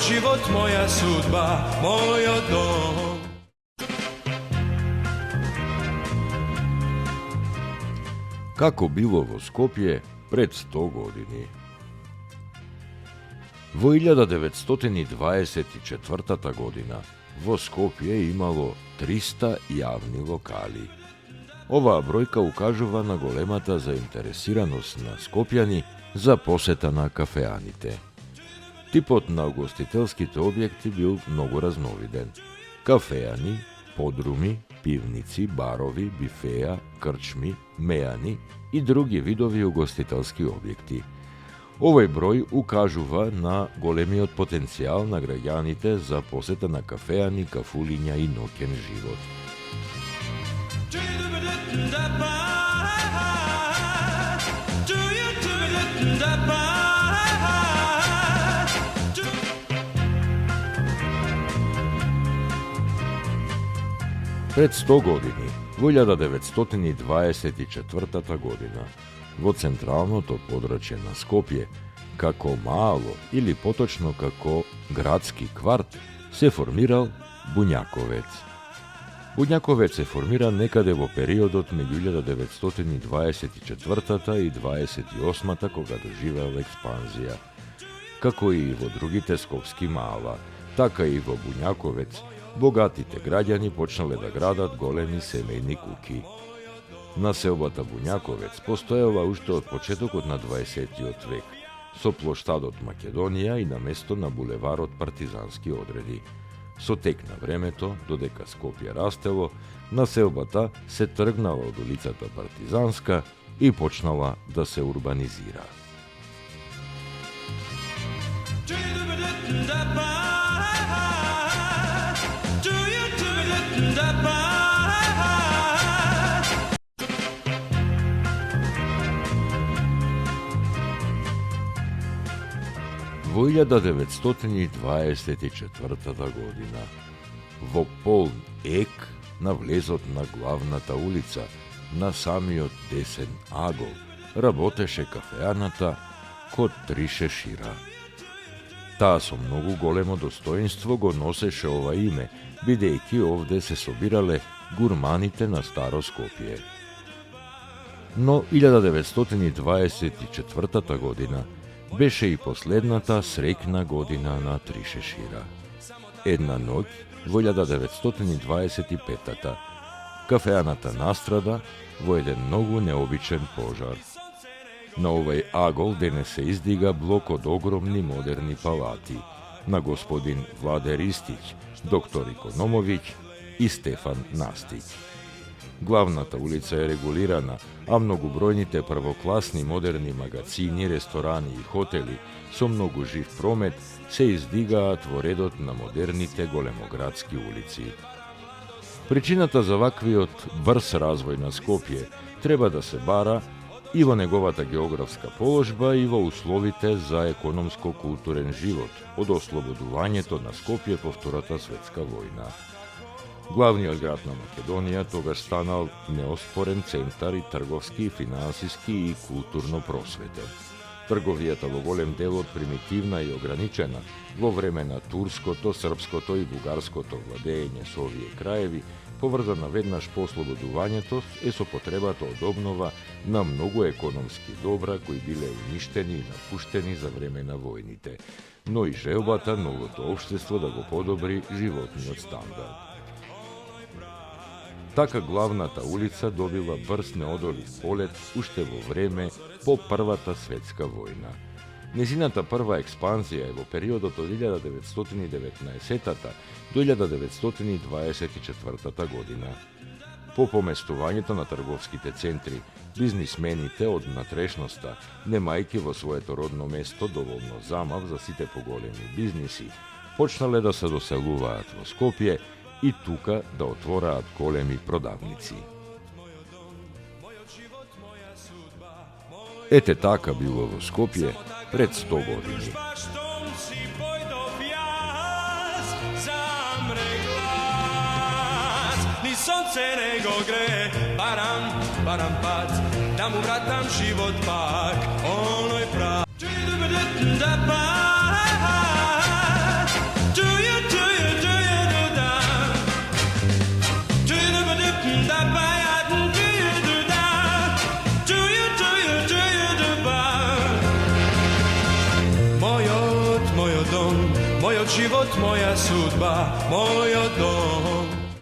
Život, moja sudba, moj dom. Kako bilo vo Skopje pred 100 godini. Vo 1924. godina vo Skopje imalo 300 javni lokali. Ova brojka ukažuva na golemata zainteresiranost na Skopjani za poseta na kafeanite. Tipot na ugostiteljskite objekti bil mnogo raznoviden. Kafejani, podrumi, pivnici, barovi, bifeja, krčmi, mejani i drugi vidovi ugostiteljski objekti. Ovaj broj ukažuva na golemiot potencijal na građanite za poseta na kafejani, kafulinja i noćen život. Pred 100 godini, 1924. godina, vo centralno to područje na Skopje, kako malo ili potočno kako gradski kvart, se formiral Bunjakovec. Bunjakovec se formira nekade vo periodot među 1924. i 28. koga doživela ekspanzija. Kako i vo drugite skopski mala, taka i vo Bunjakovec, bogatite građani počnale da gradat golemi semejni kuki. Naselbata Bunjakovec postojala ušte od početok od na 20. vek, so ploštad od Makedonija i na mesto na bulevar od partizanski odredi. So tek na vremeto, dodeka Skopje rastelo, naselbata se trgnala od ulicata Partizanska i počnala da se urbanizira. Vo 1924. godina, vo poln ek, na vlezot na glavната ulica, na samiot desen agol, работеше кафеаната код Три шешира. Таа со многу големо достоинство го носеше ова име, бидејќи овде се собирале гурманите на Старо Скопје. Но 1924 година беше и последната среќна година на Три шешира. Една ноќ во 1925 кафеаната настрада во еден многу необичен пожар. На овај агол денес се издига блок од огромни модерни палати на господин Владе Ристиќ, доктор Икономовиќ и Стефан Настиќ. Главната улица е регулирана, а многобројните првокласни модерни магацини, ресторани и хотели со многу жив промет се издигаат во редот на модерните големоградски улици. Причината за ваквиот брз развој на Скопје треба да се бара и во неговата географска положба и во условите за економско-културен живот од ослободувањето на Скопје по Втората светска војна. Главниот град на Македонија тогаш станал неоспорен центар и трговски, финансиски и културно просветен. Трговијата во голем дел од примитивна и ограничена во време на турското, српското и бугарското владење со овие краеви, поврзана веднаш по ослободувањето е со потребата од обнова на многу економски добра кои биле уништени и напуштени за време на војните, но и желбата новото општество да го подобри животниот стандард. Така главната улица добила брз неодолив полет уште во време по Првата светска војна. Незината прва експанзија е во периодот од 1919 до 1924 година. По поместувањето на трговските центри, бизнисмените од натрешноста, немајки во своето родно место доволно замав за сите поголеми бизниси, почнале да се доселуваат во Скопје и тука да отвораат големи продавници. Ете така било во Скопје pred 100 godini. Baš tom si pojdov jas, zamre glas. Ni sonce nego gre, baram pac, da mu vratam život pak, ono je prav. Moj život, moja sudba, moj dom.